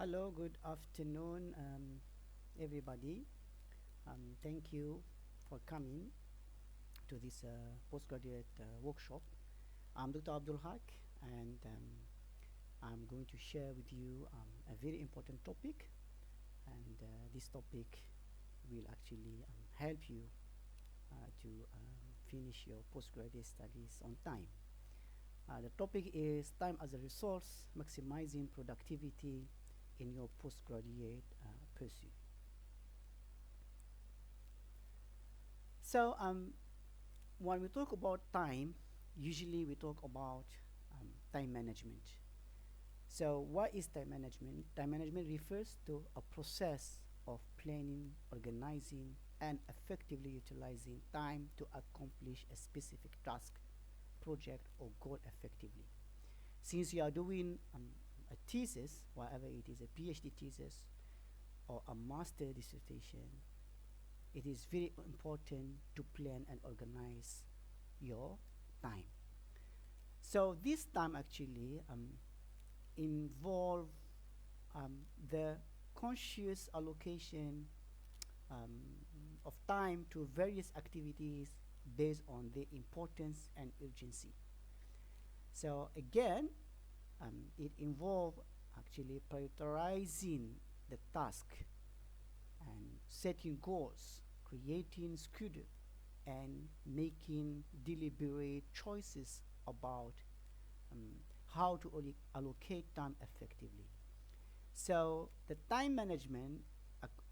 Hello, good afternoon, everybody. Thank you for coming to this postgraduate workshop. I'm Dr. Abdul Haq, and I'm going to share with you a very important topic. And this topic will actually help you to finish your postgraduate studies on time. The topic is time as a resource, maximizing productivity in your postgraduate pursuit. So, when we talk about time, usually we talk about time management. So, what is time management? Time management refers to a process of planning, organizing, and effectively utilizing time to accomplish a specific task, project, or goal effectively. Since you are doing a thesis, whatever it is, a PhD thesis or a master dissertation, it is very important to plan and organize your time. So this time actually involve the conscious allocation um, of time to various activities based on their importance and urgency. So again, it involves actually prioritizing the task and setting goals, creating schedule, and making deliberate choices about um, how to allocate time effectively. So the time management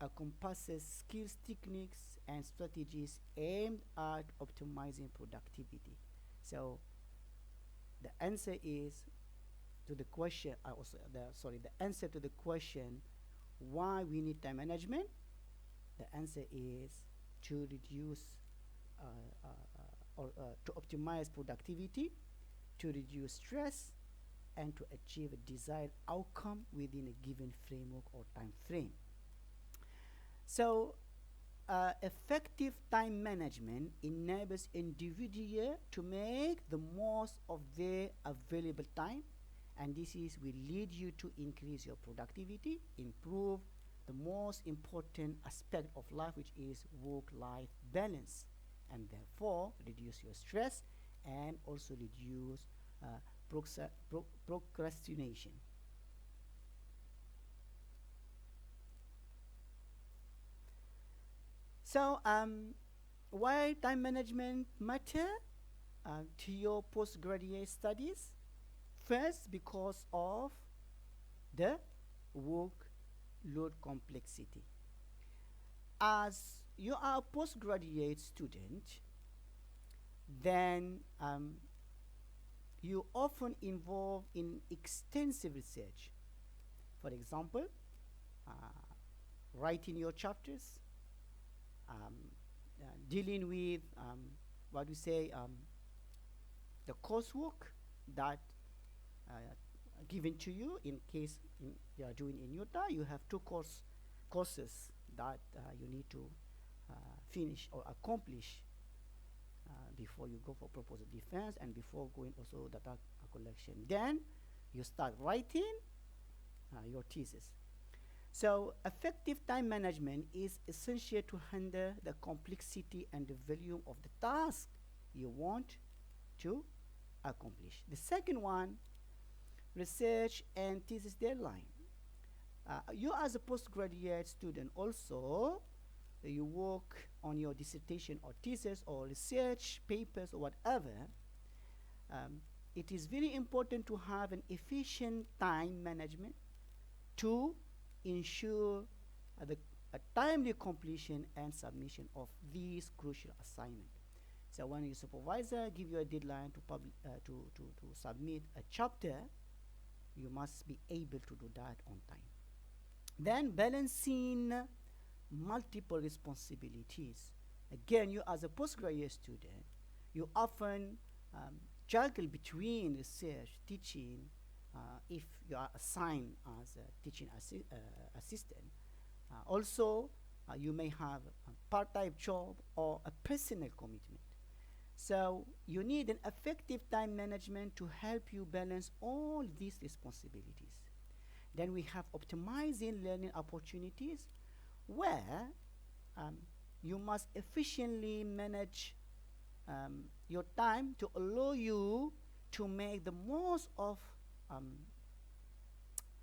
encompasses skills, techniques, and strategies aimed at optimizing productivity. So the answer is to the question. Also, the answer to the question why we need time management. The answer is to reduce uh, uh, or to optimize productivity, to reduce stress, and to achieve a desired outcome within a given framework or time frame. So, effective time management enables individuals to make the most of their available time, and this is will lead you to increase your productivity, improve the most important aspect of life, which is work-life balance, and therefore reduce your stress and also reduce uh, procrastination. So, why time management matter to your postgraduate studies? First, because of the workload complexity. As you are a postgraduate student, then you often involve in extensive research. For example, uh, writing your chapters, um, dealing with what we say the coursework that uh, given to you in case you are doing in Utah. You have two courses that you need to finish or accomplish before you go for proposal defense and before going also data collection. Then you start writing your thesis. So effective time management is essential to handle the complexity and the volume of the task you want to accomplish. The second one, research and thesis deadline. You as a postgraduate student also, you work on your dissertation or thesis or research papers or whatever. um, it is very important to have an efficient time management to ensure the a timely completion and submission of these crucial assignments. So when your supervisor give you a deadline to submit a chapter, you must be able to do that on time. Then balancing multiple responsibilities. Again, you as a postgraduate student, you often juggle between research, teaching, if you are assigned as a teaching assistant. Also, you may have a part-time job or a personal commitment. So you need an effective time management to help you balance all these responsibilities. Then we have optimizing learning opportunities, where um, you must efficiently manage your time to allow you to make the most of um,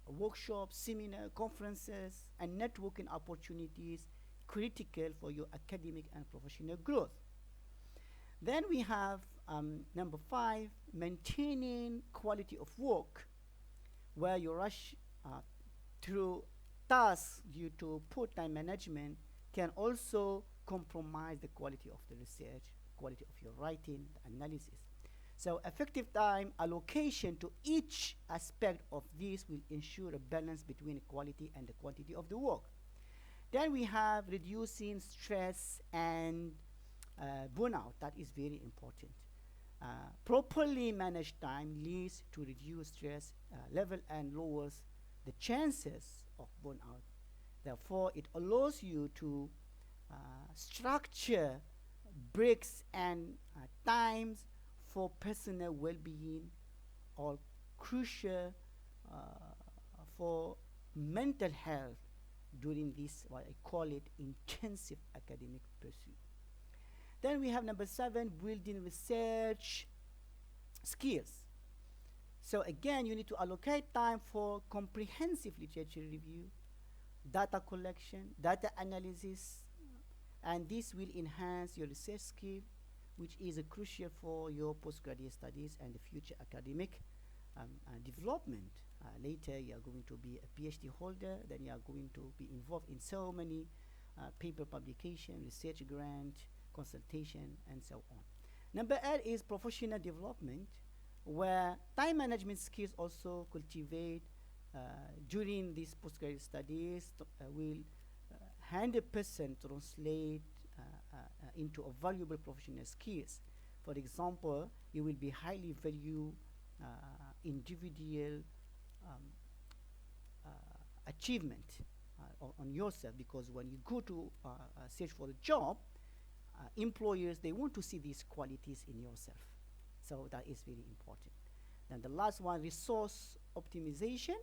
workshops, seminars, conferences, and networking opportunities critical for your academic and professional growth. Then we have number 5, maintaining quality of work, where you rush through tasks due to poor time management can also compromise the quality of the research, quality of your writing, analysis. So effective time allocation to each aspect of this will ensure a balance between the quality and the quantity of the work. Then we have reducing stress and burnout. That is very important. Properly managed time leads to reduced stress level and lowers the chances of burnout. Therefore, it allows you to structure breaks and times for personal well-being, or crucial uh, for mental health during this, what I call it, intensive academic pursuit. Then we have number 7, building research skills. So again, you need to allocate time for comprehensive literature review, data collection, data analysis, and this will enhance your research skill, which is crucial for your postgraduate studies and the future academic development. Later, you are going to be a PhD holder, then you are going to be involved in so many paper publication, research grant, consultation, and so on. Number 8 is professional development, where time management skills also cultivate during these postgraduate studies will 100% translate into a valuable professional skills. For example, you will be highly value individual um, achievement on yourself, because when you go to search for a job, employers, they want to see these qualities in yourself. So that is very important. Then the last one, resource optimization,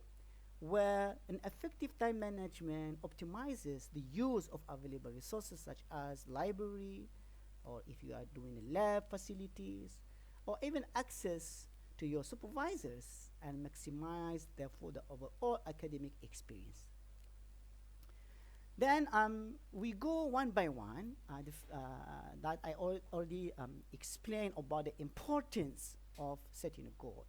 where an effective time management optimizes the use of available resources such as library, or if you are doing a lab facilities, or even access to your supervisors, and maximize therefore the overall academic experience. Then we go one by one. That I already explained about the importance of setting a goal.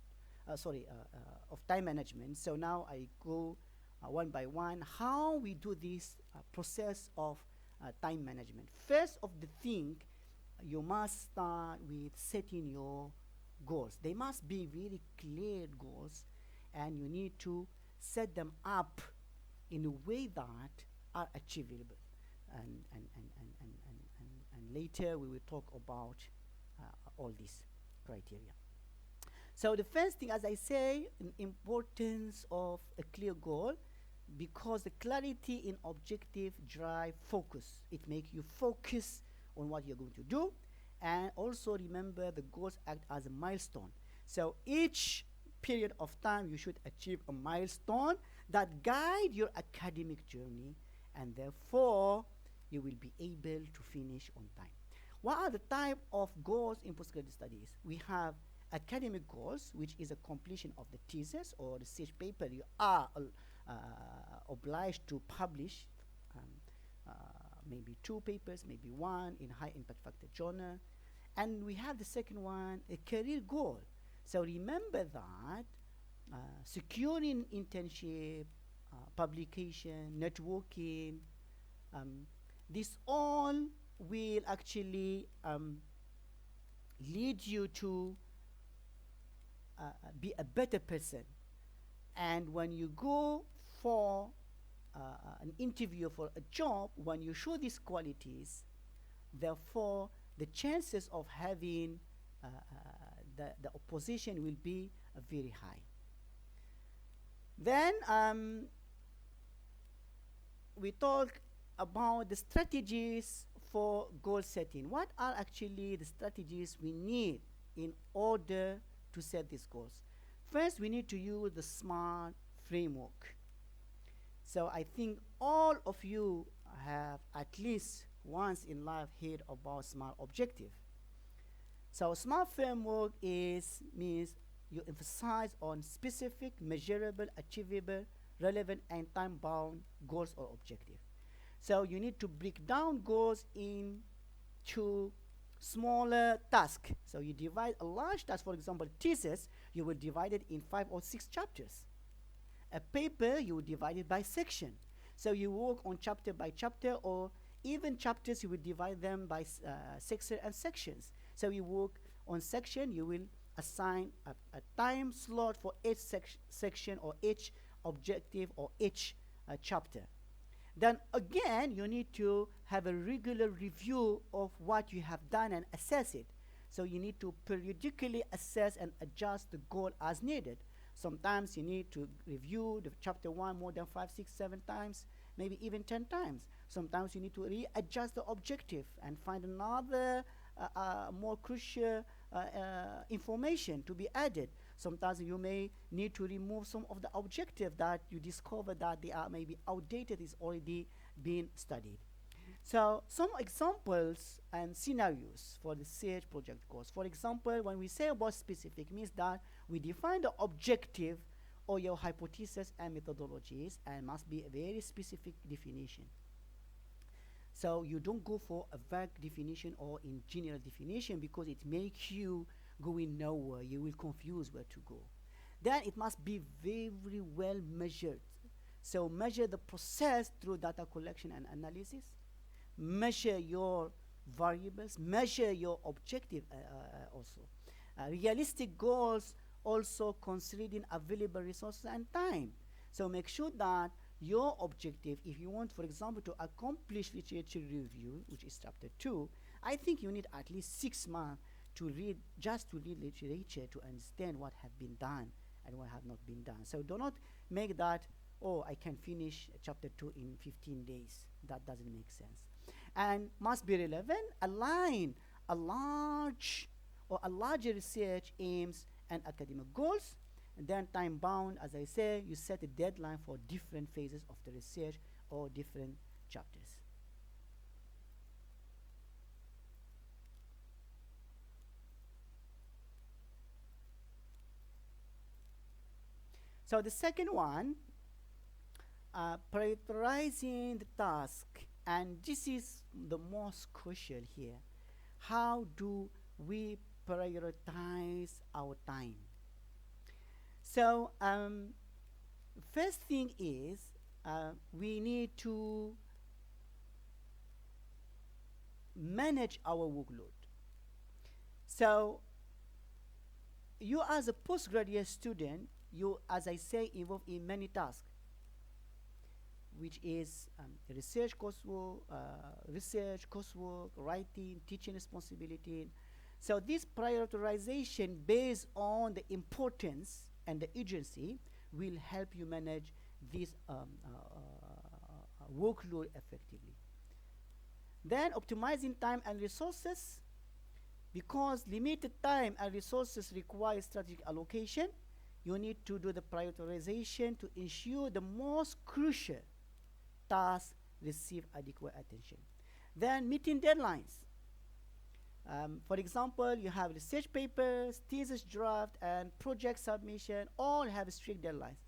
Of time management. So now I go one by one how we do this process of time management. First of the thing, you must start with setting your goals. They must be very clear goals, and you need to set them up in a way that are achievable. And later we will talk about all these criteria. So the first thing, as I say, the importance of a clear goal, because the clarity in objective drive focus. It makes you focus on what you're going to do, and also remember the goals act as a milestone. So each period of time you should achieve a milestone that guide your academic journey, and therefore you will be able to finish on time. What are the type of goals in postgraduate studies? We have academic goals, which is a completion of the thesis or research paper you are obliged to publish, um, uh, maybe 2 papers, maybe 1 in high impact factor journal. And we have the second one, a career goal. So remember that securing internship, publication, networking, this all will actually lead you to be a better person. And when you go for an interview for a job, when you show these qualities, therefore the chances of having the opposition will be very high. Then we talk about the strategies for goal setting. What are actually the strategies we need in order to set these goals? First, we need to use the SMART framework. So I think all of you have at least once in life heard about SMART objective. So SMART framework is means you emphasize on specific, measurable, achievable, relevant, and time-bound goals or objective. So you need to break down goals into smaller tasks. So you divide a large task, for example, thesis, you will divide it in 5 or 6 chapters. A paper, you will divide it by section. So you work on chapter by chapter, or even chapters, you will divide them by section and sections. So you work on section, you will assign a time slot for each section or each objective or each chapter. Then again, you need to have a regular review of what you have done and assess it. So you need to periodically assess and adjust the goal as needed. Sometimes you need to review the chapter 1 more than 5, 6, 7 times, maybe even 10 times. Sometimes you need to readjust the objective and find another more crucial information to be added. Sometimes you may need to remove some of the objective that you discover that they are maybe outdated, is already being studied. So some examples and scenarios for the CH project goals. For example, when we say about specific, means that we define the objective or your hypothesis and methodologies, and must be a very specific definition. So you don't go for a vague definition or in general definition, because it makes you going nowhere. You will confuse where to go. Then it must be very well measured. So measure the process through data collection and analysis. Measure your variables. Measure your objective also. Realistic goals, also considering available resources and time. So make sure that your objective, if you want, for example, to accomplish literature review, which is chapter 2, I think you need at least 6 months to read, just to read literature, to understand what have been done and what have not been done. So do not make that, oh, I can finish chapter 2 in 15 days. That doesn't make sense. And must be relevant. Align a larger research aims and academic goals. And then time bound, as I say, you set a deadline for different phases of the research or different chapters. So the second one, prioritizing the task, and this is the most crucial here. How do we prioritize our time? So first thing is, we need to manage our workload. So you as a postgraduate student, you, as I say, involved in many tasks, which is research, coursework, writing, teaching responsibility. So this prioritization based on the importance and the urgency will help you manage this workload effectively. Then optimizing time and resources, because limited time and resources require strategic allocation. You need to do the prioritization to ensure the most crucial tasks receive adequate attention. Then meeting deadlines. For example, you have research papers, thesis draft, and project submission, all have strict deadlines.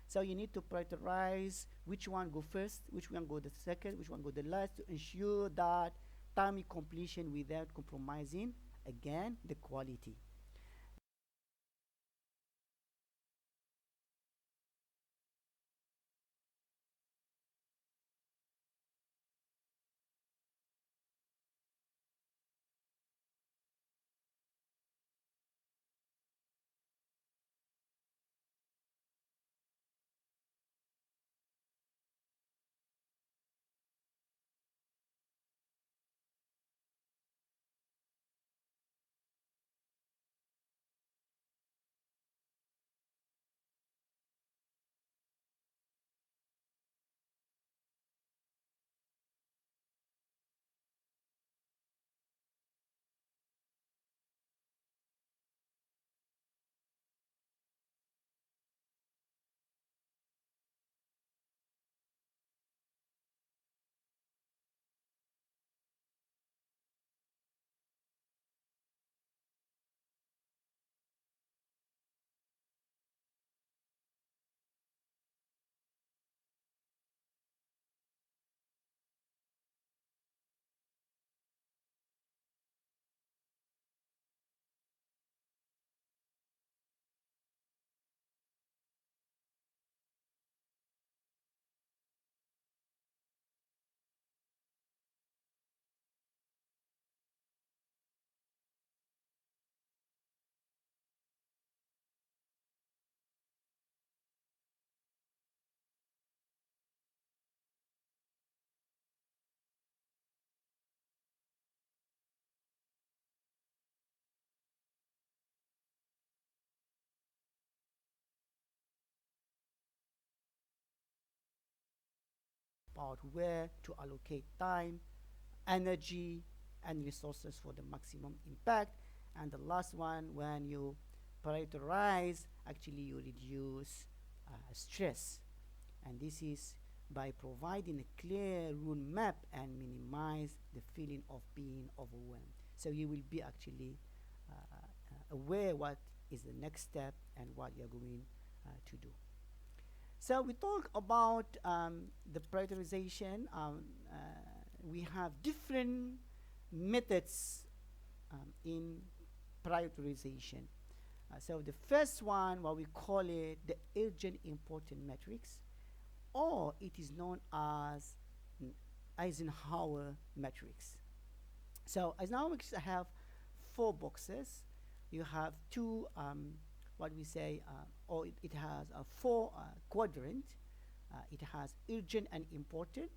So you need to prioritize which one go first, which one go the second, which one go the last, to ensure that timely completion without compromising, again, the quality. about where to allocate time, energy, and resources for the maximum impact. And the last one, when you prioritize, actually you reduce stress. And this is by providing a clear rule map and minimize the feeling of being overwhelmed. So you will be actually aware what is the next step and what you're going to do. So we talk about the prioritization. We have different methods in prioritization. So the first one, what we call it the urgent important matrix, or it is known as Eisenhower matrix. So Eisenhower matrix have four boxes. You have two, what we say, or it has four quadrant. It has urgent and important,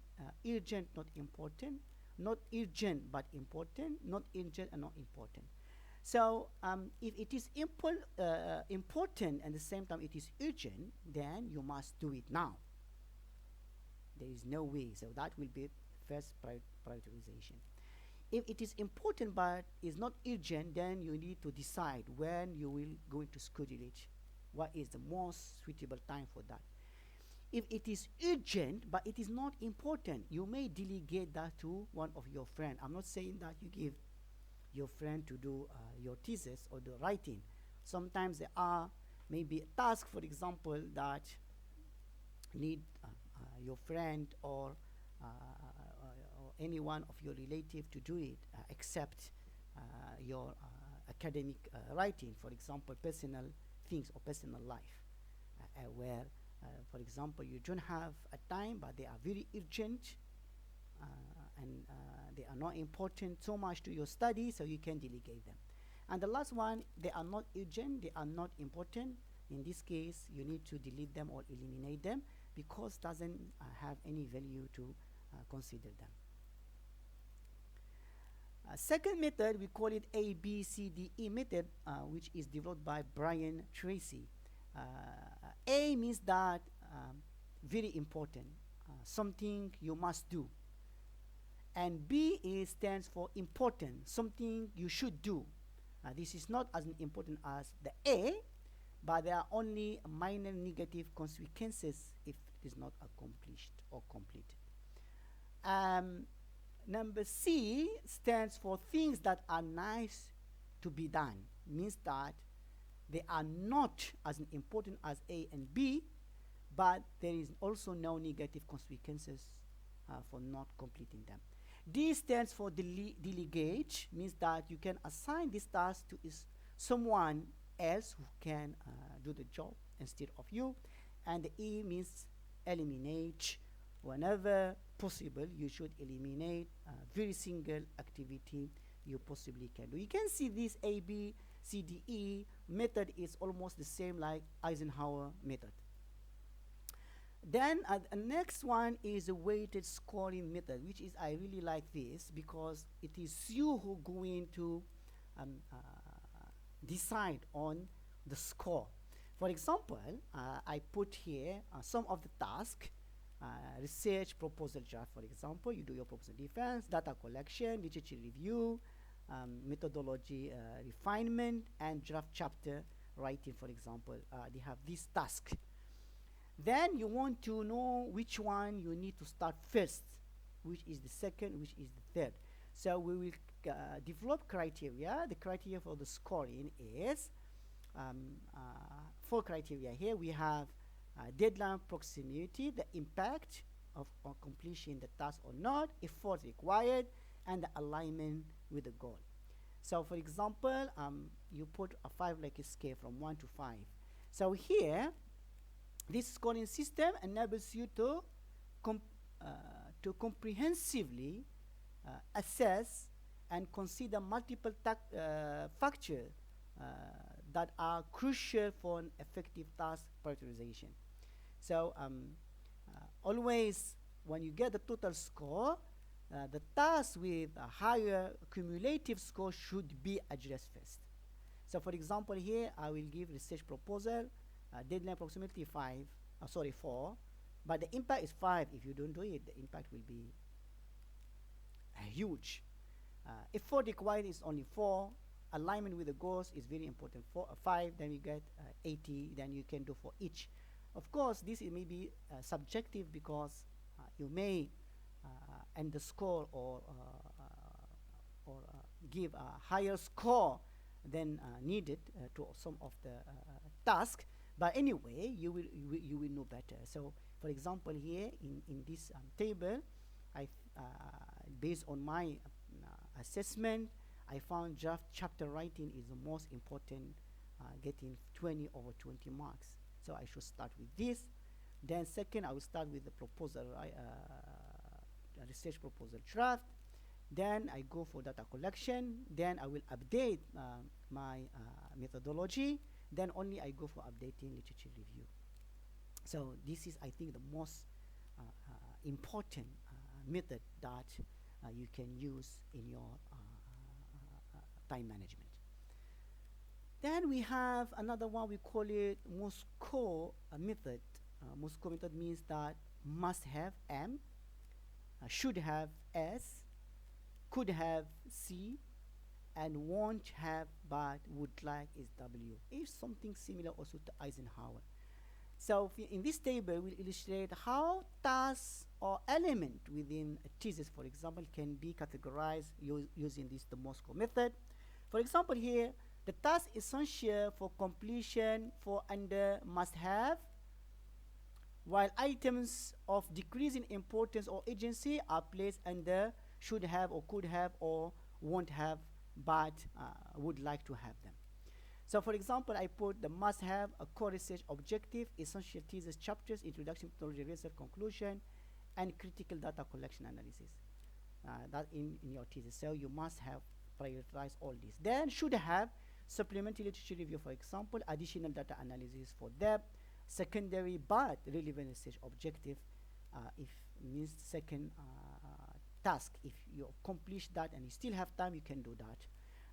urgent not important, not urgent but important, not urgent and not important. So if it is important and at the same time it is urgent, then you must do it now. There is no way. So that will be first prioritization. If it is important but is not urgent, then you need to decide when you will going to schedule it. What is the most suitable time for that? If it is urgent but it is not important, you may delegate that to one of your friends. I'm not saying that you give your friend to do your thesis or the writing. Sometimes there are maybe a task, for example, that need your friend or any one of your relative to do it, except your academic writing, for example, personal things or personal life, where, for example, you don't have a time, but they are very urgent and they are not important so much to your study, so you can delegate them. And the last one, they are not urgent, they are not important. In this case, you need to delete them or eliminate them because doesn't have any value to consider them. Second method, we call it ABCDE method, which is developed by Brian Tracy. A means that very important, something you must do. And B stands for important, something you should do. This is not as important as the A, but there are only minor negative consequences if it is not accomplished or completed. Number C stands for things that are nice to be done. Means that they are not as important as A and B, but there is also no negative consequences for not completing them. D stands for delegate, means that you can assign this task to someone else who can do the job instead of you. And the E means eliminate. Whenever possible, you should eliminate very single activity you possibly can do. You can see this A, B, C, D, E method is almost the same like Eisenhower method. Then the next one is a weighted scoring method, which is, I really like this because it is you who are going to decide on the score. For example, I put here some of the tasks. Research proposal draft, for example, you do your proposal defense, data collection, literature review, methodology refinement, and draft chapter writing, for example. They have this task. Then you want to know which one you need to start first, which is the second, which is the third. So we will develop criteria. The criteria for the scoring is 4 criteria here. We have deadline proximity, the impact of completing the task or not, effort required, and the alignment with the goal. So for example, you put a 5 like a scale from 1 to 5. So here, this scoring system enables you to comprehensively assess and consider multiple factors that are crucial for an effective task prioritization. So always when you get the total score, the task with a higher cumulative score should be addressed first. So for example here, I will give research proposal, deadline approximately 4, But the impact is 5. If you don't do it, the impact will be huge. If 4 required is only 4, alignment with the goals is very important. 5, then you get 80, then you can do for each. Of course, this may be subjective because you may underscore or give a higher score than needed to some of the task. But anyway, you will know better. So, for example, here in this table, I based on my assessment, I found draft chapter writing is the most important, getting 20 over 20 marks. So I should start with this. Then second, I will start with the proposal, research proposal draft. Then I go for data collection. Then I will update my methodology. Then only I go for updating literature review. So this is, I think, the most important method that you can use in your time management. Then we have another one, we call it Moscow method. Moscow method means that must have M, should have S, could have C, and won't have but would like is W. It's something similar also to Eisenhower. So in this table, we'll illustrate how tasks or element within a thesis, for example, can be categorized using the Moscow method. For example, here, the task essential for completion for under must have, while items of decreasing importance or agency are placed under should have or could have or won't have but would like to have them. So for example, I put the must have a core research objective, essential thesis chapters, introduction, methodology, research, conclusion, and critical data collection analysis. That in your thesis. So you must have prioritize all this. Then should have supplementary literature review, for example, additional data analysis for depth, secondary but relevant research objective, if means second task. If you accomplish that and you still have time, you can do that.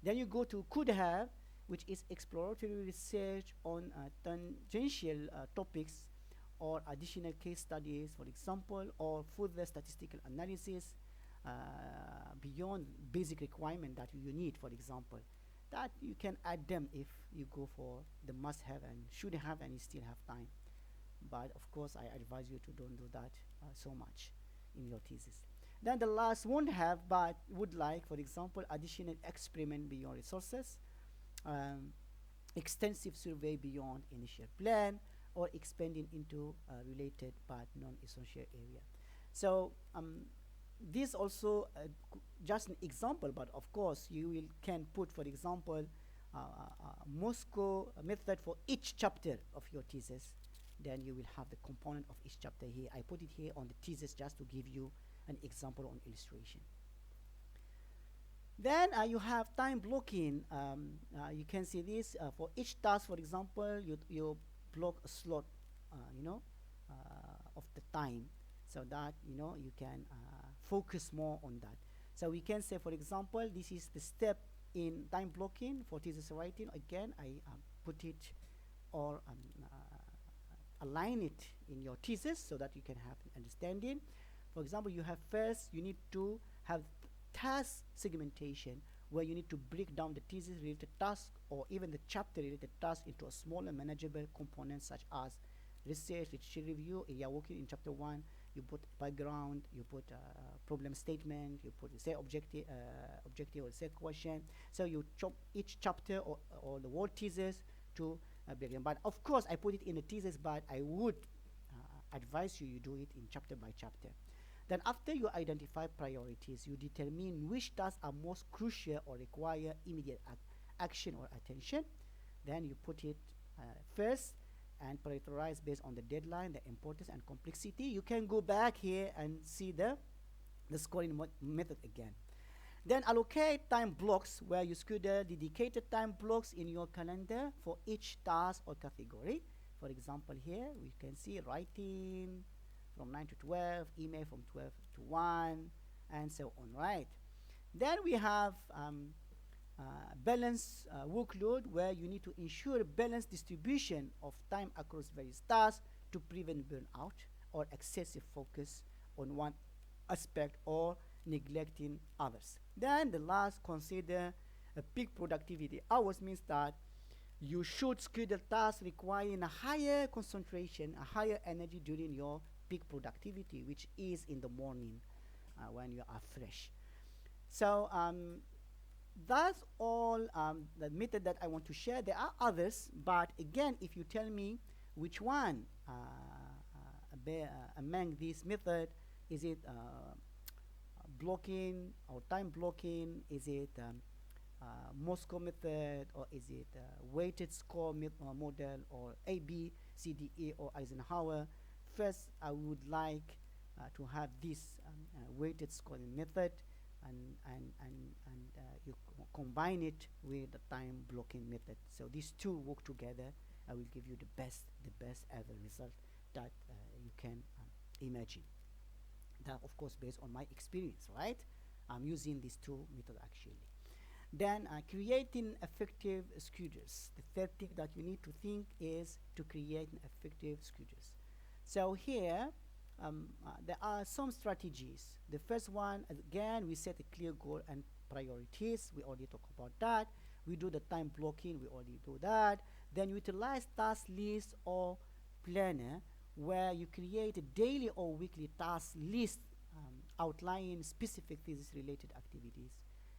Then you go to could have, which is exploratory research on tangential topics or additional case studies, for example, or further statistical analysis beyond basic requirement that you need, for example. That you can add them if you go for the must have and should have and you still have time. But of course, I advise you to don't do that so much in your thesis. Then the last won't have but would like, for example, additional experiment beyond resources, extensive survey beyond initial plan, or expanding into related but non-essential area. So this also just an example, but of course you will can put, for example, Moscow method for each chapter of your thesis. Then you will have the component of each chapter here. I put it here on the thesis just to give you an example on illustration. Then you have time blocking. You can see this for each task. For example, you block a slot, of the time, so that you can focus more on that. So we can say, for example, this is the step in time blocking for thesis writing. Again, I put it or align it in your thesis so that you can have understanding. For example, you have first, you need to have task segmentation, where you need to break down the thesis related task or even the chapter related task into a smaller manageable components, such as research, literature review. If you are working in chapter 1, you put background, you put problem statement, you put say objective or say question. So you chop each chapter or the whole thesis to break them. But of course, I put it in a thesis, but I would advise you do it in chapter by chapter. Then after you identify priorities, you determine which tasks are most crucial or require immediate action or attention. Then you put it first and prioritize based on the deadline, the importance and complexity. You can go back here and see the scoring method again. Then allocate time blocks, where you schedule dedicated time blocks in your calendar for each task or category. For example, here we can see writing from 9 to 12, email from 12 to 1, and so on, right? Then we have balanced workload, where you need to ensure balanced distribution of time across various tasks to prevent burnout or excessive focus on one aspect or neglecting others. Then the last, consider a peak productivity hours means that you should schedule tasks requiring a higher concentration, a higher energy during your peak productivity, which is in the morning when you are fresh. So that's all the method that I want to share. There are others, but again, if you tell me which one among these method, is it blocking or time blocking? Is it Moscow method, or is it weighted score model, or A B C D E or Eisenhower? First, I would like to have this weighted scoring method, and you combine it with the time blocking method. So these two work together. I will give you the best ever result that you can imagine. That, of course, based on my experience, right? I'm using these two methods actually. Then creating effective schedules. The third thing that you need to think is to create an effective schedules. So here, there are some strategies. The first one, again, we set a clear goal and priorities. We already talked about that. We do the time blocking. We already do that. Then utilize task list or planner, where you create a daily or weekly task list outlining specific thesis-related activities.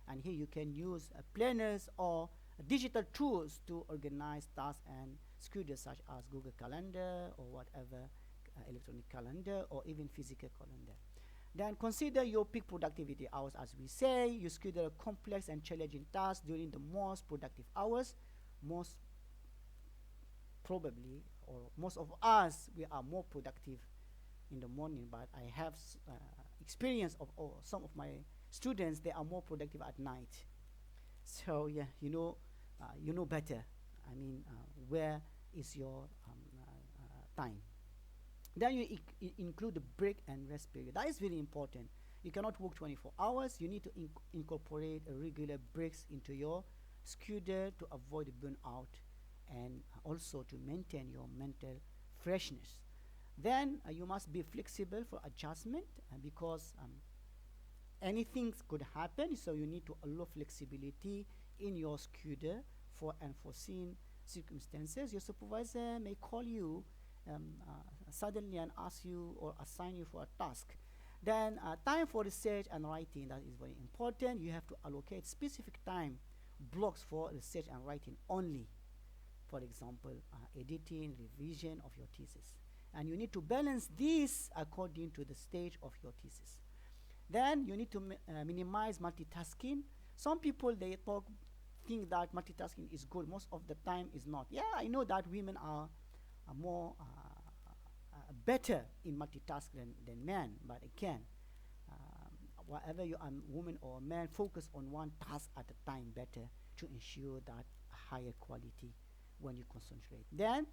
And here you can use planners or digital tools to organize tasks and schedules, such as Google Calendar or whatever electronic calendar, or even physical calendar. Then consider your peak productivity hours. As we say, you schedule a complex and challenging tasks during the most productive hours. Most probably, or most of us, we are more productive in the morning, but I have experience of some of my students, they are more productive at night. So yeah, you know better. I mean, where is your time? Then you include the break and rest period. That is very important. You cannot work 24 hours. You need to incorporate regular breaks into your schedule to avoid burnout, and also to maintain your mental freshness. Then you must be flexible for adjustment, because anything could happen, so you need to allow flexibility in your schedule for unforeseen circumstances. Your supervisor may call you suddenly and ask you or assign you for a task. Then time for research and writing, that is very important. You have to allocate specific time blocks for research and writing only. For example, editing, revision of your thesis. And you need to balance this according to the stage of your thesis. Then you need to minimize multitasking. Some people, they think that multitasking is good. Most of the time is not. Yeah, I know that women are more better in multitasking than men, but again, whatever you are, woman or man, focus on one task at a time better to ensure that higher quality when you concentrate. Then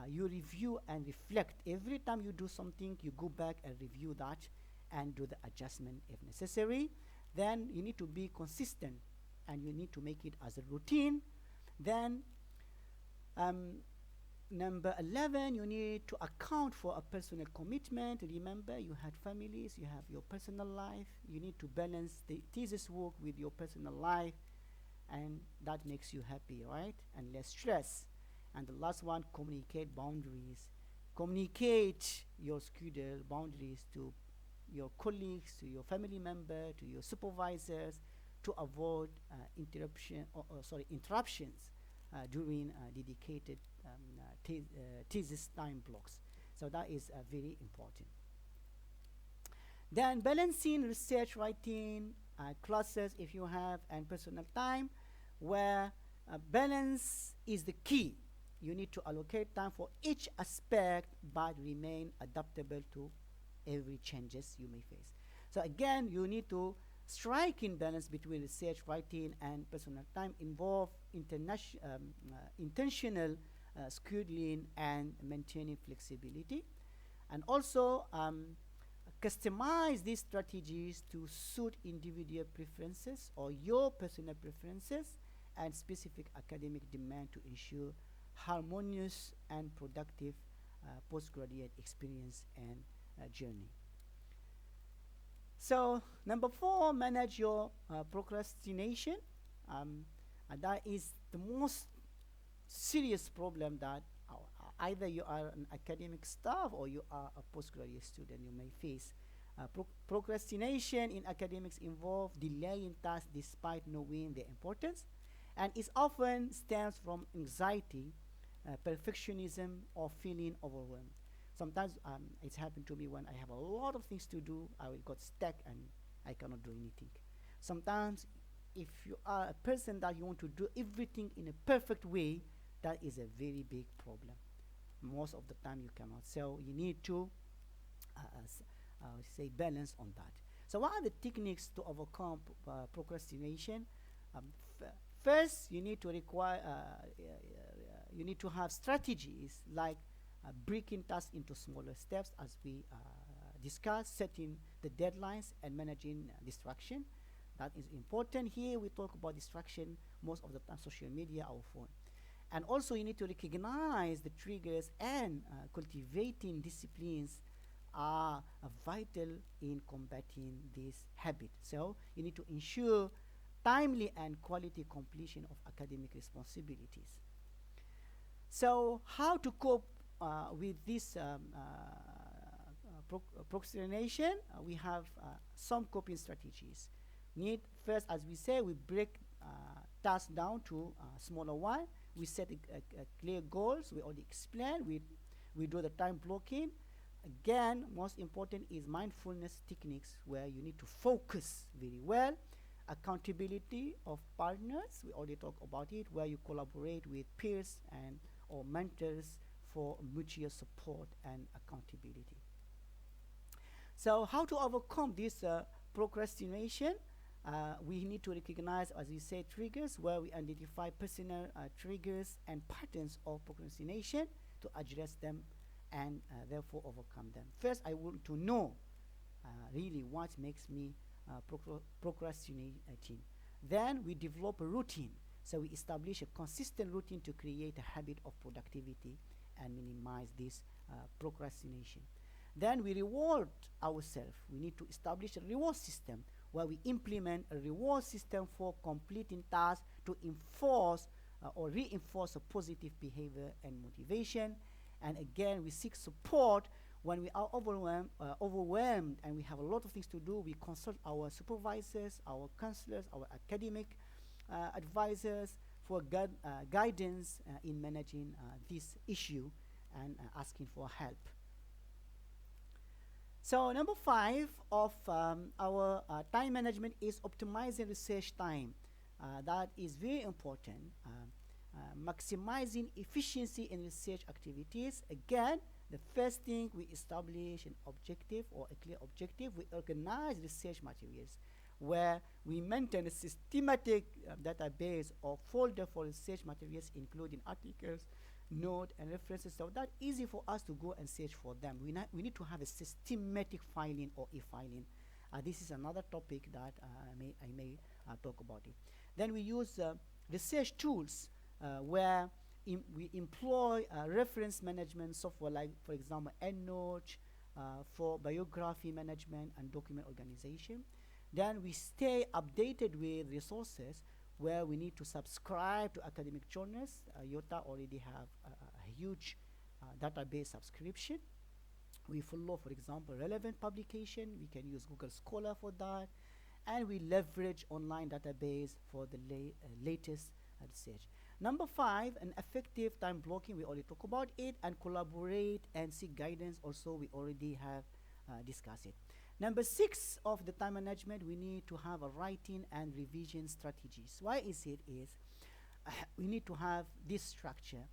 you review and reflect. Every time you do something, you go back and review that and do the adjustment if necessary. Then you need to be consistent, and you need to make it as a routine. Then number 11, you need to account for a personal commitment. Remember, you had families, you have your personal life. You need to balance the thesis work with your personal life, and that makes you happy, right? And less stress. And the last one, communicate boundaries. Communicate your schedule boundaries to your colleagues, to your family member, to your supervisors, to avoid interruptions during dedicated thesis time blocks. So that is very important. Then balancing research, writing, classes if you have, and personal time, where balance is the key. You need to allocate time for each aspect, but remain adaptable to every changes you may face. So again, you need to strike in balance between research, writing, and personal time, involve intentional scheduling and maintaining flexibility, and also customize these strategies to suit individual preferences or your personal preferences and specific academic demand to ensure harmonious and productive postgraduate experience and journey. So number four, manage your procrastination. And that is the most serious problem that either you are an academic staff or you are a postgraduate student you may face. Procrastination in academics involve delaying tasks despite knowing their importance, and it often stems from anxiety, perfectionism, or feeling overwhelmed. Sometimes it's happened to me when I have a lot of things to do, I will got stuck and I cannot do anything. Sometimes, if you are a person that you want to do everything in a perfect way, that is a very big problem. Most of the time you cannot. So you need to say balance on that. So what are the techniques to overcome procrastination? Um, First, you need to have strategies like breaking tasks into smaller steps, as we discussed, setting the deadlines, and managing distraction. That is important. Here we talk about distraction most of the time, social media, our phone. And also you need to recognize the triggers, and cultivating disciplines are vital in combating this habit. So you need to ensure timely and quality completion of academic responsibilities. So how to cope with this procrastination? We have some coping strategies. Need first, as we say, we break tasks down to smaller one. We set a clear goals. We already explained. We do the time blocking. Again, most important is mindfulness techniques, where you need to focus very well. Accountability of partners, we already talked about it, where you collaborate with peers and or mentors for mutual support and accountability. So how to overcome this procrastination? We need to recognize, as we say, triggers, where we identify personal triggers and patterns of procrastination to address them and therefore overcome them. First, I want to know really what makes me procrastinating. Then we develop a routine. So we establish a consistent routine to create a habit of productivity and minimize this procrastination. Then we reward ourselves. We need to establish a reward system, where we implement a reward system for completing tasks to enforce or reinforce a positive behavior and motivation. And again, we seek support when we are overwhelmed and we have a lot of things to do. We consult our supervisors, our counselors, our academic advisors for guidance in managing this issue and asking for help. So number 5 of our time management is optimizing research time. That is very important. Maximizing efficiency in research activities. Again, the first thing, we establish an objective or a clear objective. We organize research materials, where we maintain a systematic database or folder for research materials, including articles, note, and references, so that easy for us to go and search for them. We need to have a systematic filing or e-filing. This is another topic that I may talk about it. Then we use research tools, where we employ reference management software, like, for example, EndNote for biography management and document organization. Then we stay updated with resources, where we need to subscribe to academic journals. YOTA already have a huge database subscription. We follow, for example, relevant publication. We can use Google Scholar for that. And we leverage online database for the latest research. Number 5, an effective time blocking. We already talked about it. And collaborate and seek guidance. Also, we already have discussed it. Number 6 of the time management, we need to have a writing and revision strategies. Why is it? We need to have this structure.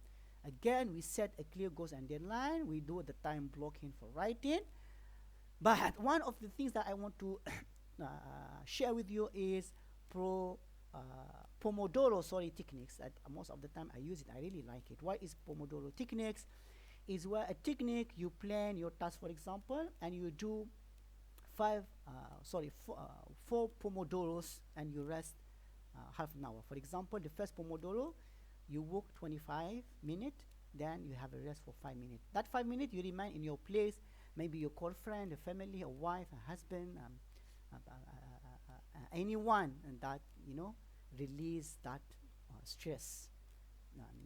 Again, we set a clear goals and deadline. We do the time blocking for writing. But one of the things that I want to share with you is Pomodoro techniques. That most of the time I use it. I really like it. Why is Pomodoro techniques? Is where a technique, you plan your task, for example, and you do 4 Pomodoros, and you rest half an hour. For example, the first Pomodoro, you work 25 minutes, then you have a rest for 5 minutes. That 5 minutes, you remain in your place, Maybe you call friend, a family, a wife, a husband, anyone, and that release that stress.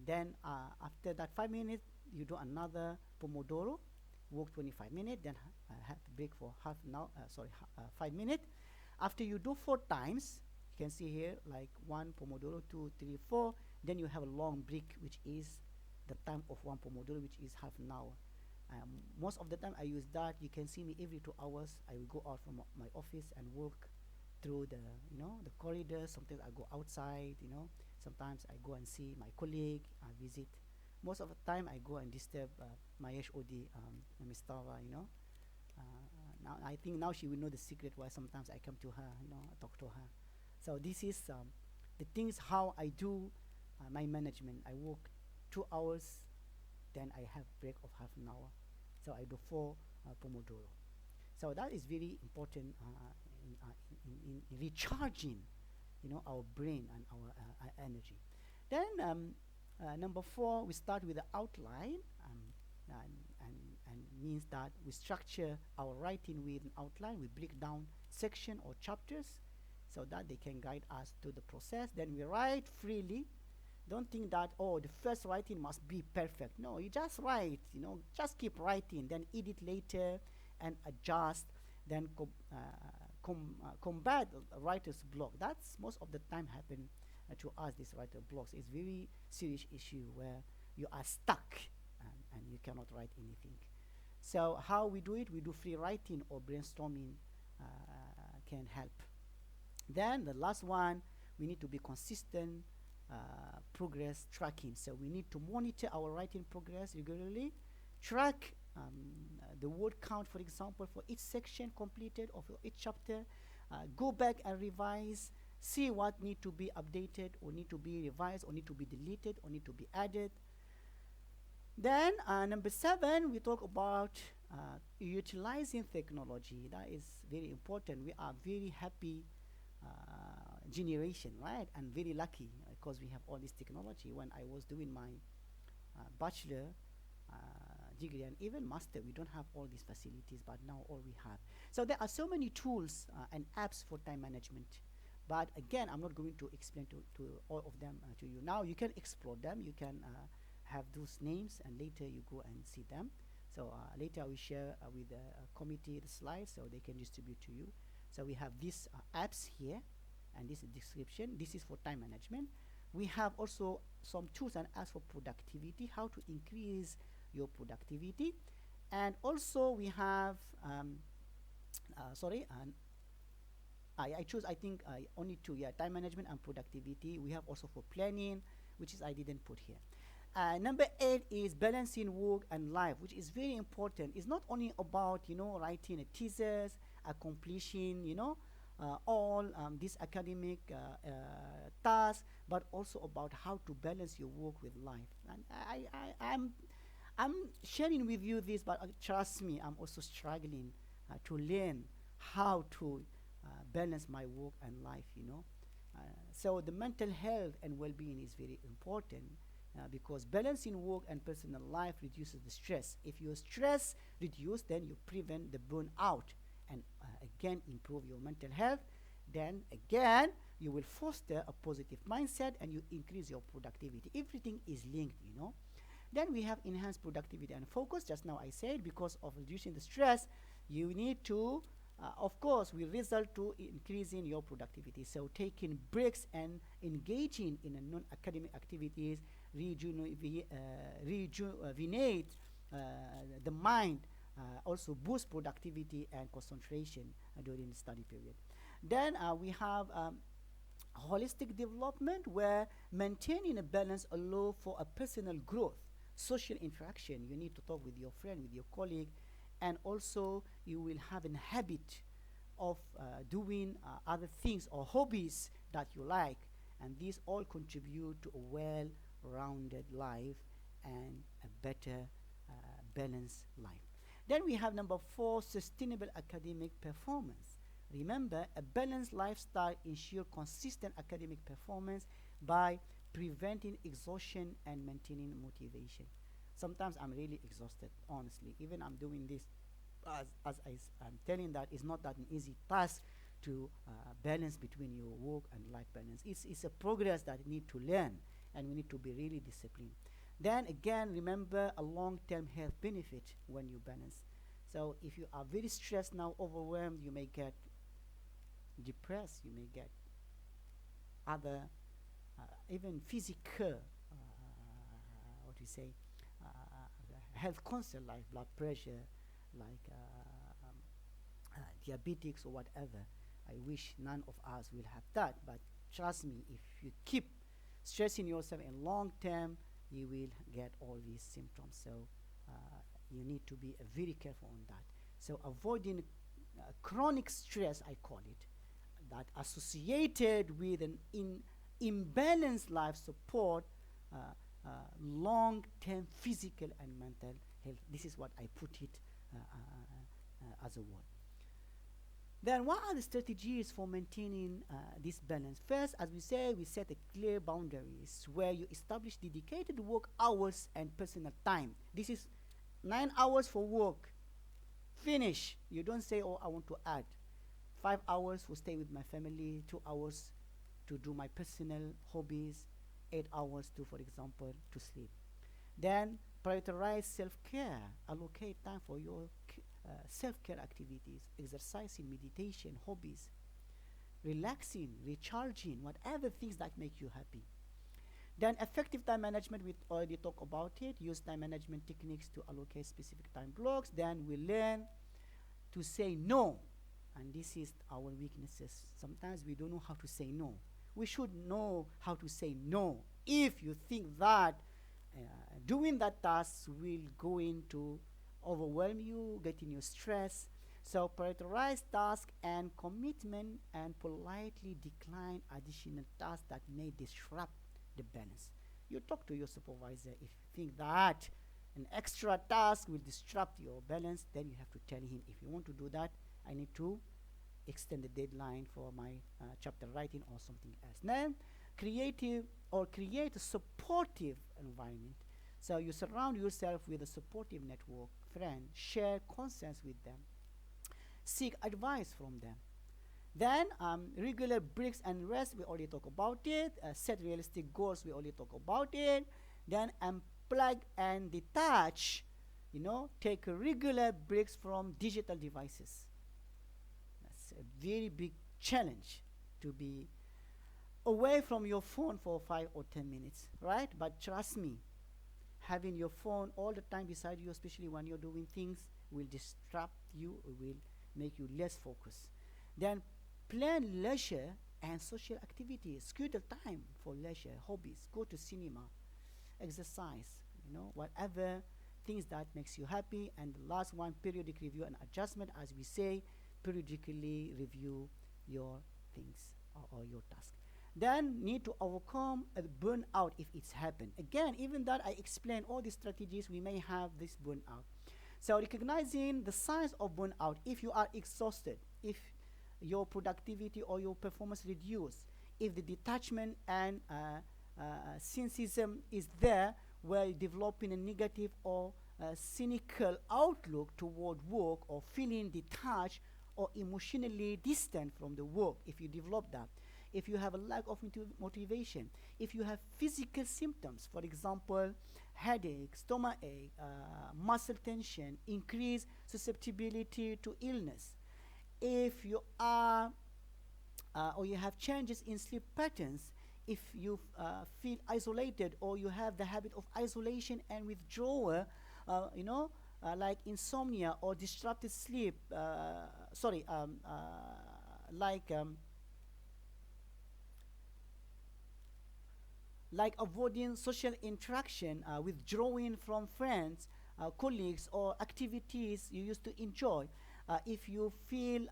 Then after that 5 minutes, you do another Pomodoro, work 25 minutes, then have break for half an hour, 5 minutes. After you do 4 times, you can see here like one Pomodoro, two, three, four. Then you have a long break, which is the time of one Pomodoro, which is half an hour. Most of the time I use that. You can see me every 2 hours. I will go out from my office and work through the corridor. Sometimes I go outside. Sometimes I go and see my colleague. I visit. Most of the time I go and disturb my HOD, Miss Tava. Now I think now she will know the secret why sometimes I come to her. Talk to her. So this is the things how I do my management. I work 2 hours, then I have break of half an hour. So I do four Pomodoro. So that is very important in recharging, our brain and our energy. Then number four, we start with the outline, and, and, and means that we structure our writing with an outline. We break down section or chapters so that they can guide us to the process. Then we write freely. Don't think that, oh, the first writing must be perfect. No, you just write, just keep writing, then edit later and adjust, then combat writer's block. That's most of the time happen to us, this writer blocks. It's very serious issue where you are stuck and you cannot write anything. So how we do it? We do free writing or brainstorming can help. Then the last one, we need to be consistent progress tracking. So we need to monitor our writing progress regularly, track the word count, for example, for each section completed or for each chapter, go back and revise, see what need to be updated or need to be revised or need to be deleted or need to be added. Then number 7, we talk about utilizing technology. That is very important. We are very happy generation, right? And very lucky because we have all this technology. When I was doing my bachelor degree and even master, we don't have all these facilities, but now all we have. So there are so many tools and apps for time management. But again, I'm not going to explain to all of them to you. Now you can explore them. You can have those names and later you go and see them. So later I will share with the committee the slides so they can distribute to you. So we have these apps here, and this is description. This is for time management. We have also some tools and apps for productivity, how to increase your productivity. And also we have, I choose, I think, only two, time management and productivity. We have also for planning, which is I didn't put here. Number 8 is balancing work and life, which is very important. It's not only about, writing a thesis, accomplishing, all these academic tasks, but also about how to balance your work with life. And I'm sharing with you this, but trust me, I'm also struggling to learn how to balance my work and life, so the mental health and well-being is very important because balancing work and personal life reduces the stress. If your stress reduces, then you prevent the burnout and again improve your mental health. Then again, you will foster a positive mindset and you increase your productivity. Everything is linked, Then we have enhanced productivity and focus. Just now I said because of reducing the stress, you need to of course, will result to increasing your productivity. So taking breaks and engaging in a non-academic activities rejuvenate the mind, also boost productivity and concentration during the study period. Then we have holistic development, where maintaining a balance allows for a personal growth, social interaction. You need to talk with your friend, with your colleague, and also you will have a habit of doing other things or hobbies that you like, and these all contribute to a well-rounded life and a better balanced life. Then we have number 4, sustainable academic performance. Remember, a balanced lifestyle ensures consistent academic performance by preventing exhaustion and maintaining motivation. Sometimes I'm really exhausted, honestly. Even I'm doing this I'm telling that it's not that an easy task to balance between your work and life balance. It's a progress that you need to learn, and we need to be really disciplined. Then again, remember a long-term health benefit when you balance. So if you are very stressed now, overwhelmed, you may get depressed, you may get other, even physical, what do you say, health concern like blood pressure, like diabetics or whatever. I wish none of us will have that, but trust me, if you keep stressing yourself in long term, you will get all these symptoms. So uh, you need to be very careful on that. So avoiding chronic stress, I call it, that associated with an imbalanced life support uh, uh, long-term physical and mental health. This is what I put it as a word. Then what are the strategies for maintaining this balance? First, as we say, we set a clear boundaries where you establish dedicated work hours and personal time. This is 9 hours for work. Finish. You don't say, oh, I want to add 5 hours to stay with my family, 2 hours to do my personal hobbies, 8 hours to, for example, to sleep. Then prioritize self-care. Allocate time for your self-care activities, exercising, meditation, hobbies, relaxing, recharging, whatever things that make you happy. Then effective time management, we already talked about it. Use time management techniques to allocate specific time blocks. Then we learn to say no. And this is our weaknesses. Sometimes we don't know how to say no. We should know how to say no. If you think that doing that task will go into overwhelm you, getting you stress. So prioritize task and commitment and politely decline additional tasks that may disrupt the balance. You talk to your supervisor if you think that an extra task will disrupt your balance, then you have to tell him, if you want to do that, I need to extend the deadline for my chapter writing or something else. Then create a supportive environment. So you surround yourself with a supportive network, friends, share concerns with them, seek advice from them. Then regular breaks and rest, we already talk about it. Set realistic goals, we already talk about it. Then unplug and detach, take regular breaks from digital devices. That's a very big challenge, to be away from your phone for 5 or 10 minutes, right? But trust me, having your phone all the time beside you, especially when you're doing things, will disrupt you, will make you less focused. Then plan leisure and social activities. Schedule time for leisure, hobbies, go to cinema, exercise, whatever things that makes you happy. And the last one, periodic review and adjustment. As we say, periodically review your things or your task. Then need to overcome a burnout if it's happened. Again, even that I explain all these strategies, we may have this burnout. So recognizing the signs of burnout, if you are exhausted, if your productivity or your performance reduced, if the detachment and cynicism is there, where you're developing a negative or cynical outlook toward work, or feeling detached or emotionally distant from the work, if you develop that, if you have a lack of motivation, if you have physical symptoms, for example, headache, stomach ache, muscle tension, increased susceptibility to illness, if you are or you have changes in sleep patterns, if you feel isolated, or you have the habit of isolation and withdrawal, like insomnia or disrupted sleep, like avoiding social interaction, withdrawing from friends, colleagues, or activities you used to enjoy. If you feel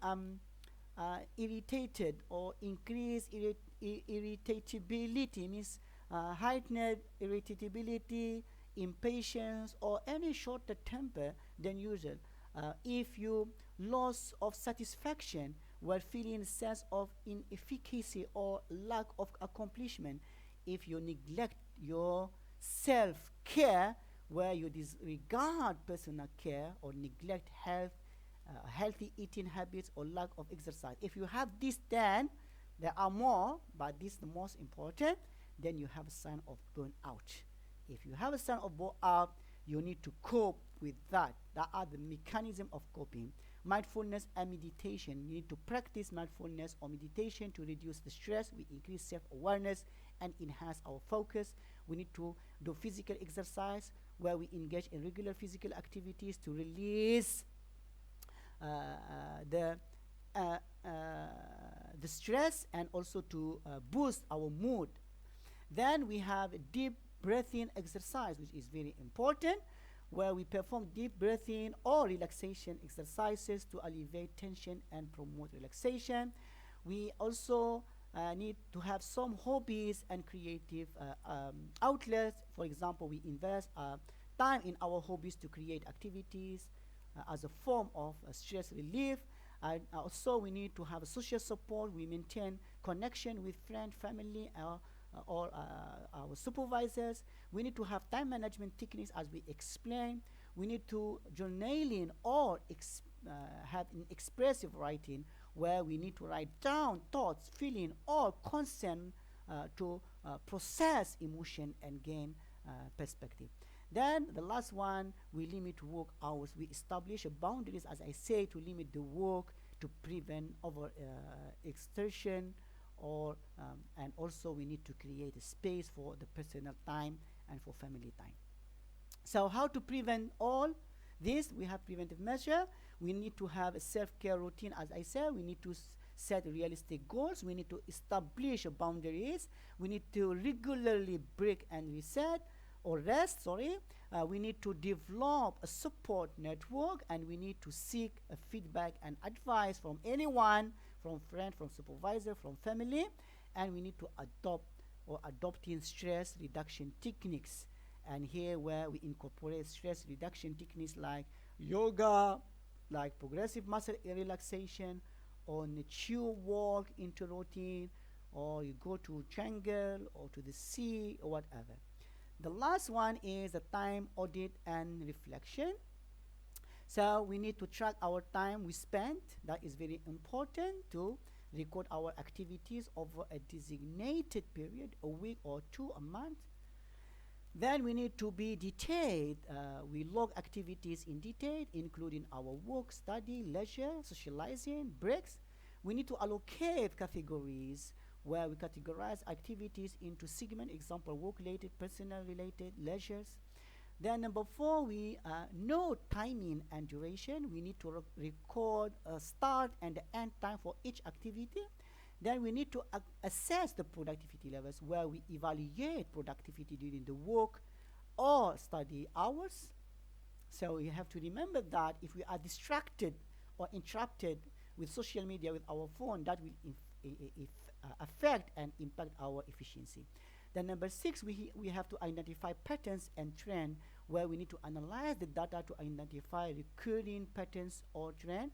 irritated or increased irritability, means heightened irritability, impatience, or any shorter temper than usual. If you loss of satisfaction while feeling a sense of inefficacy or lack of accomplishment, if you neglect your self-care, where you disregard personal care or neglect health healthy eating habits, or lack of exercise. If you have this, then there are more, but this is the most important. Then you have a sign of burnout. If you have a sign of burnout, you need to cope with that. That are the mechanism of coping. Mindfulness and meditation. You need to practice mindfulness or meditation to reduce the stress. We increase self-awareness and enhance our focus. We need to do physical exercise where we engage in regular physical activities to release uh, the uh, uh, the stress and also to boost our mood. Then we have a deep breathing exercise, which is very important, where we perform deep breathing or relaxation exercises to alleviate tension and promote relaxation. We also need to have some hobbies and creative outlets. For example, we invest time in our hobbies to create activities as a form of stress relief. And also, we need to have a social support. We maintain connection with friends, family, or our supervisors. We need to have time management techniques, as we explained. We need to journaling or have an expressive writing, where we need to write down thoughts, feeling, or concern to process emotion and gain perspective. Then the last one, we limit work hours. We establish boundaries, as I say, to limit the work to prevent over exertion, or and also we need to create a space for the personal time and for family time. So how to prevent all this? We have preventive measure. We need to have a self-care routine, as I said. We need to set realistic goals. We need to establish boundaries. We need to regularly break and reset or rest, sorry. We need to develop a support network, and we need to seek feedback and advice from anyone, from friend, from supervisor, from family, and we need to adopt or adopting stress reduction techniques. And here where we incorporate stress reduction techniques like yoga, like progressive muscle relaxation, or nature walk into routine, or you go to jungle or to the sea or whatever. The last one is the time audit and reflection. So we need to track our time we spent. That is very important, to record our activities over a designated period, a week or two, a month. Then we need to be detailed. We log activities in detail, including our work, study, leisure, socializing, breaks. We need to allocate categories where we categorize activities into segment, example, work-related, personal-related, leisures. Then number four, we know timing and duration. We need to record a start and the end time for each activity. Then we need to assess the productivity levels, where we evaluate productivity during the work or study hours. So you have to remember that if we are distracted or interrupted with social media, with our phone, that will affect and impact our efficiency. Then number six, we have to identify patterns and trends, where we need to analyze the data to identify recurring patterns or trends.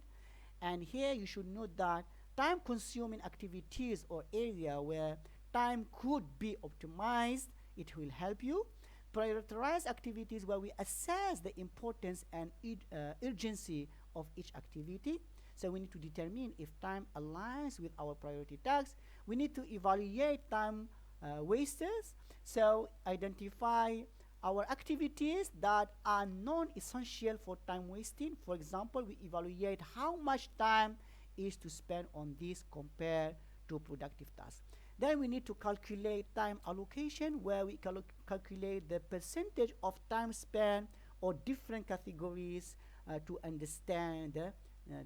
And here you should note that time consuming activities or area where time could be optimized, it will help you. Prioritize activities where we assess the importance and urgency of each activity. So we need to determine if time aligns with our priority tasks. We need to evaluate time wasters. So identify our activities that are non-essential for time wasting. For example, we evaluate how much time is to spend on this compared to productive tasks. Then we need to calculate time allocation, where we calculate the percentage of time spent or different categories to understand the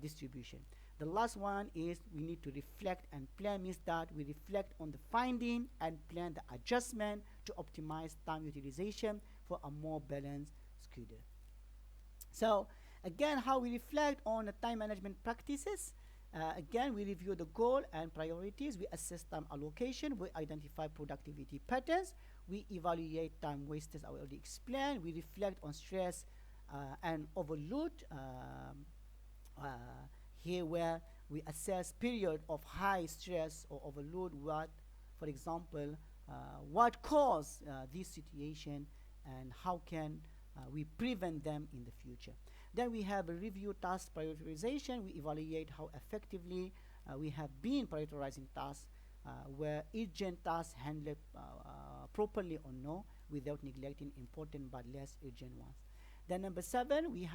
distribution. The last one is we need to reflect and plan, means that we reflect on the finding and plan the adjustment to optimize time utilization for a more balanced schedule. So again, how we reflect on the time management practices. Again, we review the goal and priorities. We assess time allocation. We identify productivity patterns. We evaluate time wasted, I already explained. We reflect on stress and overload. Here where we assess period of high stress or overload, what, for example, what caused this situation, and how can we prevent them in the future. Then we have a review task prioritization. We evaluate how effectively we have been prioritizing tasks, where urgent tasks handled properly or no, without neglecting important but less urgent ones. Then number seven, we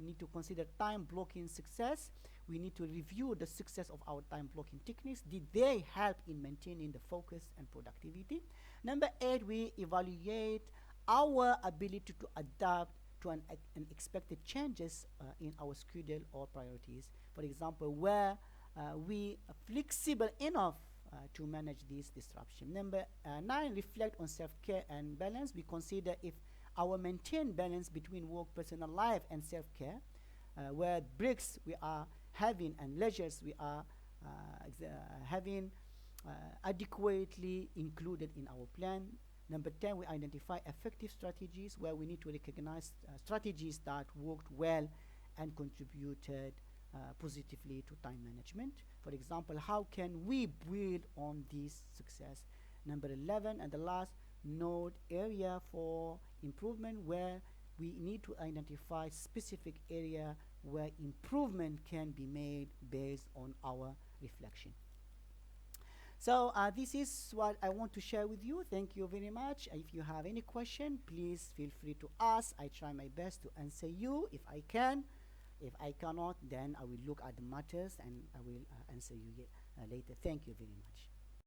need to consider time blocking success. We need to review the success of our time blocking techniques. Did they help in maintaining the focus and productivity? Number eight, we evaluate our ability to adapt to unexpected changes in our schedule or priorities. For example, where we are flexible enough to manage this disruption. Number nine, reflect on self-care and balance. We consider if our maintained balance between work, personal life, and self-care, where breaks we are having and leisures we are having adequately included in our plan. Number 10, we identify effective strategies, where we need to recognize strategies that worked well and contributed positively to time management. For example, how can we build on this success? Number 11, and the last, note area for improvement, where we need to identify specific area where improvement can be made based on our reflection. So this is what I want to share with you. Thank you very much. If you have any question, please feel free to ask. I try my best to answer you if I can. If I cannot, then I will look at the matters and I will answer you later. Thank you very much.